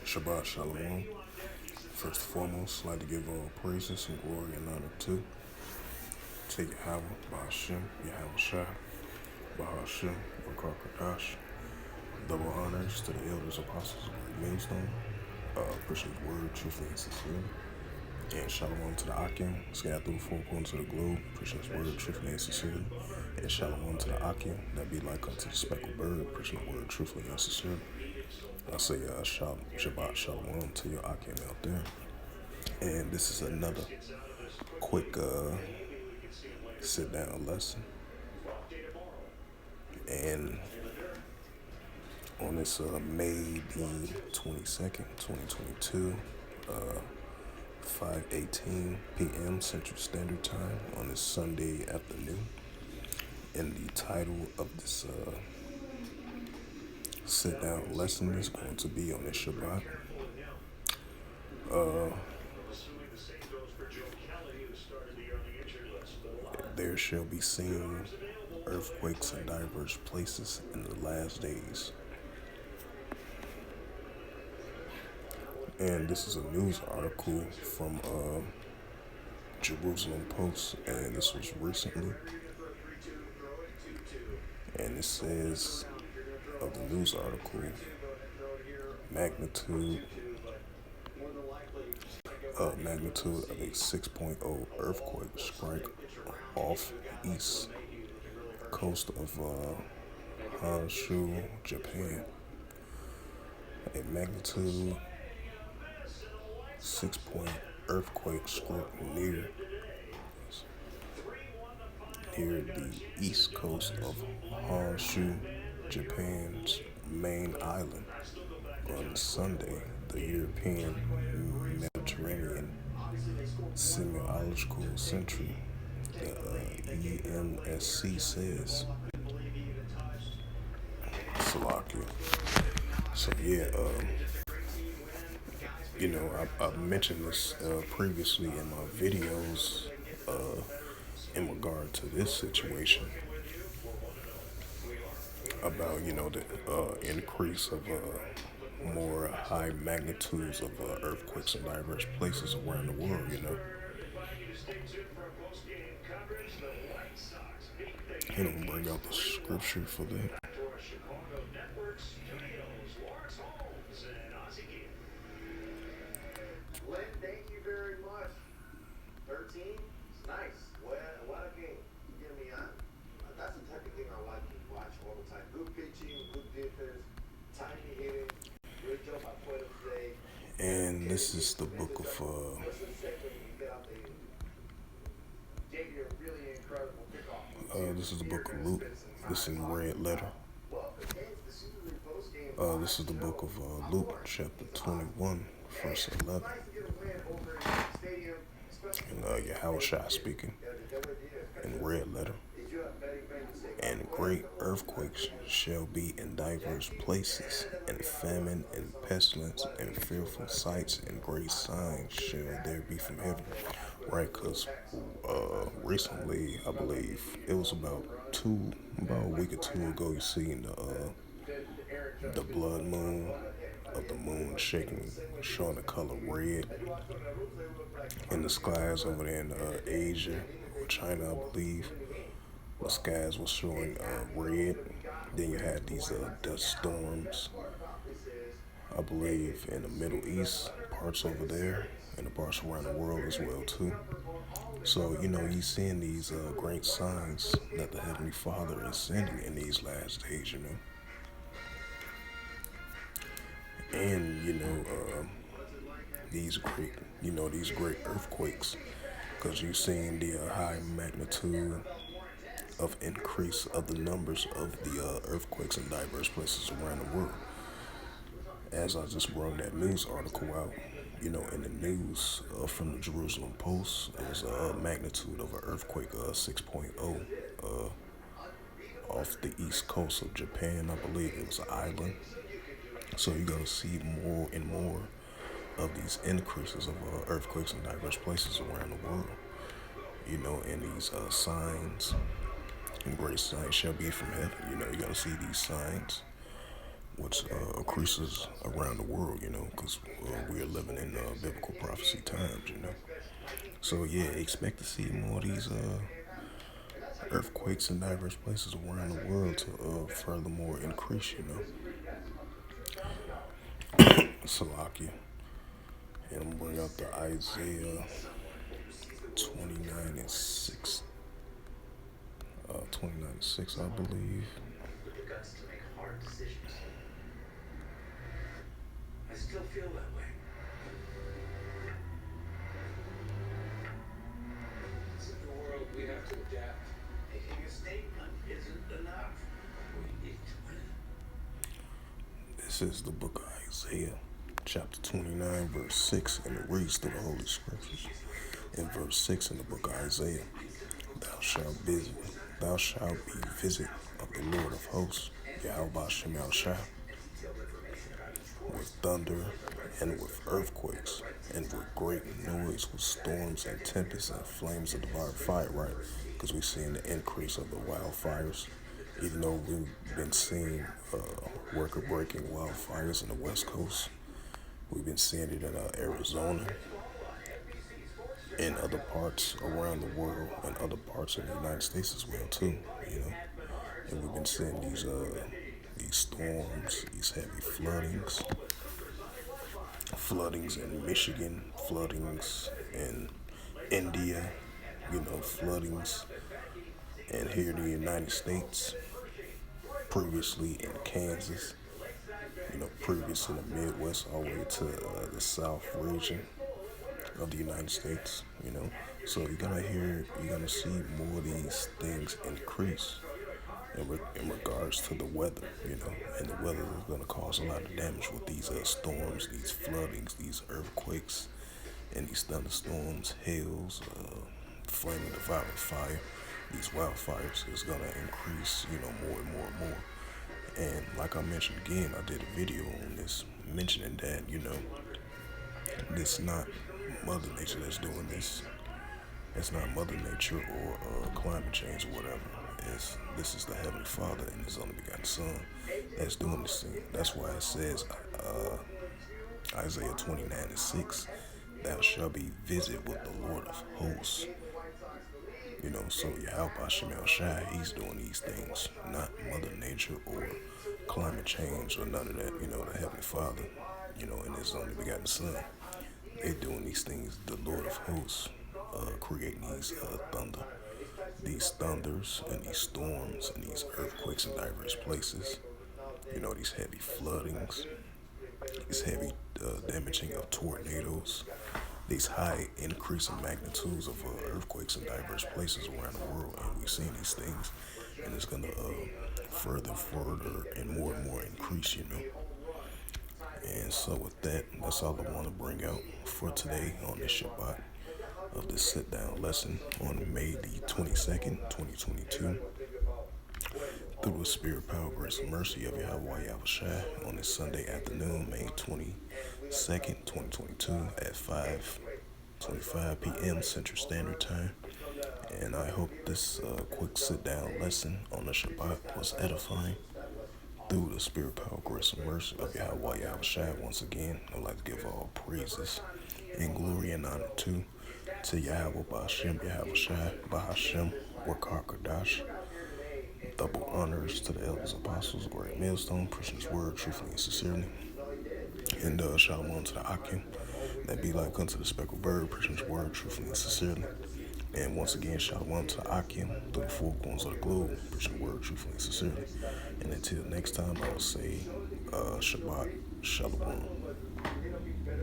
Shabbat Shalom. First and foremost, I'd like to give all praises and glory and honor to Yahweh, Bahashem, Yahweh Shai, Bahashem, Bakar Kadash. Double honors to the elders, apostles, of Great Millstone. Appreciate the word, truthfully and sincerely. And shalom to the Akim, scattered through the four corners of the globe. Appreciate his word, truthfully and sincerely. And shalom to the Akim, that be like unto the speckled bird. Appreciate the word, truthfully and sincerely. I say Shabbat Shalom to your Akim out there. And this is another quick sit-down lesson. And on this May the 22nd, 2022, 5:18 p.m. Central Standard Time on this Sunday afternoon. And the title of this sit-down lesson is going to be on this Shabbat. There shall be seen earthquakes in diverse places in the last days. And this is a news article from Jerusalem Post, and this was recently. And it says of the news article, magnitude of a 6.0 earthquake strike off east coast of Honshu, Japan. A magnitude 6-point earthquake struck near the east coast of Honshu, Japan's main island on Sunday. The European Mediterranean Seismological Center, the EMSC, says. Slovakia. So yeah, I've mentioned this previously in my videos in regard to this situation about, the increase of more high magnitudes of earthquakes in diverse places around the world, And I'm gonna bring out the scripture for that. Thank you very much. 13? It's nice. What a game. Get me on. That's the type of thing I like to watch all the time. Good pitching, good defense, timely hitting. Great job by Puerto today. And this is the book of this is the book of Luke. This is in red letter. This is the book of Luke, chapter 21, verse 11. And Yahweh Shai speaking in red letter. And great earthquakes shall be in diverse places, and famine and pestilence and fearful sights and great signs shall there be from heaven. Right, because recently, I believe it was about a week or two ago, you seen the blood moon of the moon showing the color red in the skies over there in Asia or China, I believe. The skies was showing red. Then you had these dust storms, I believe, in the Middle East, parts over there, and the parts around the world as well too. So, you're seeing these great signs that the Heavenly Father is sending in these last days, And, these great earthquakes, because you're seeing the high magnitude of increase of the numbers of the earthquakes in diverse places around the world. As I just brought that news article out, in the news from the Jerusalem Post, it was a magnitude of an earthquake 6.0 off the east coast of Japan. I believe it was an island. So you're going to see more and more of these increases of earthquakes in diverse places around the world. And these signs and great signs shall be from heaven. You're going to see these signs which increases around the world, because we are living in biblical prophecy times, So yeah, expect to see more of these earthquakes in diverse places around the world to furthermore increase, Salakia. And I'm bring out the Isaiah 29 and 6. 29 and 6, I believe. With the guts to make hard decisions. I still feel that way. It's a new world, we have to adapt. Making a statement isn't enough. We need to win. This is the book of Isaiah, chapter 29, verse 6, and it reads through the Holy Scriptures. In verse 6 in the book of Isaiah, thou shalt be visit of the Lord of hosts, Yahweh Shem Shai, with thunder and with earthquakes, and with great noise, with storms and tempests and flames of devoured fire, right? Because we're seeing the increase of the wildfires. Even though we've been seeing record-breaking wildfires in the West Coast, we've been seeing it in Arizona, in other parts around the world, and other parts of the United States as well too. And we've been seeing these storms, these heavy floodings in Michigan, floodings in India, floodings, and here in the United States, previously in Kansas, previous in the Midwest, all the way to the South region of the United States, So you're gonna see more of these things increase in regards to the weather, and the weather is gonna cause a lot of damage with these storms, these floodings, these earthquakes, and these thunderstorms, hails, flaming devouring fire. These wildfires is gonna increase, more and more and more. And like I mentioned again, I did a video on this mentioning that, this not Mother Nature that's doing this. It's not Mother Nature or climate change or whatever. This is the Heavenly Father and His only begotten Son that's doing this thing. That's why it says Isaiah 29 and 6, thou shalt be visit with the Lord of hosts. So Yahweh Shem Shai, He's doing these things, not Mother Nature or climate change or none of that. The Heavenly Father, and His only begotten Son. They're doing these things, the Lord of hosts, creating these thunders and these storms and these earthquakes in diverse places. These heavy floodings, these heavy damaging of tornadoes, these high increasing magnitudes of earthquakes in diverse places around the world. And we've seen these things, and it's going to further and more increase, And so with that, that's all I want to bring out for today on this Shabbat of this sit-down lesson on May the 22nd, 2022. Through the spirit, power, grace, and mercy of Yahweh Yahushua on this Sunday afternoon, May 22nd, 2022 at 5:25 p.m. Central Standard Time. And I hope this quick sit-down lesson on the Shabbat was edifying. Through the spirit, power, grace, and mercy of Yahweh Yahushua, once again, I'd like to give all praises and glory and honor to Yahweh Ba'ashem, Yahushua, Ba'ashem, Wakar Kadash. Double honors to the elders, apostles, great millstone, preaching His word truthfully and sincerely. And shalom to the Akim, that be like unto the speckled bird, preaching His word truthfully and sincerely. And once again, shalom to the Akim, through the four corners of the globe, preaching the word truthfully and sincerely. And until next time, I will say Shabbat Shalom.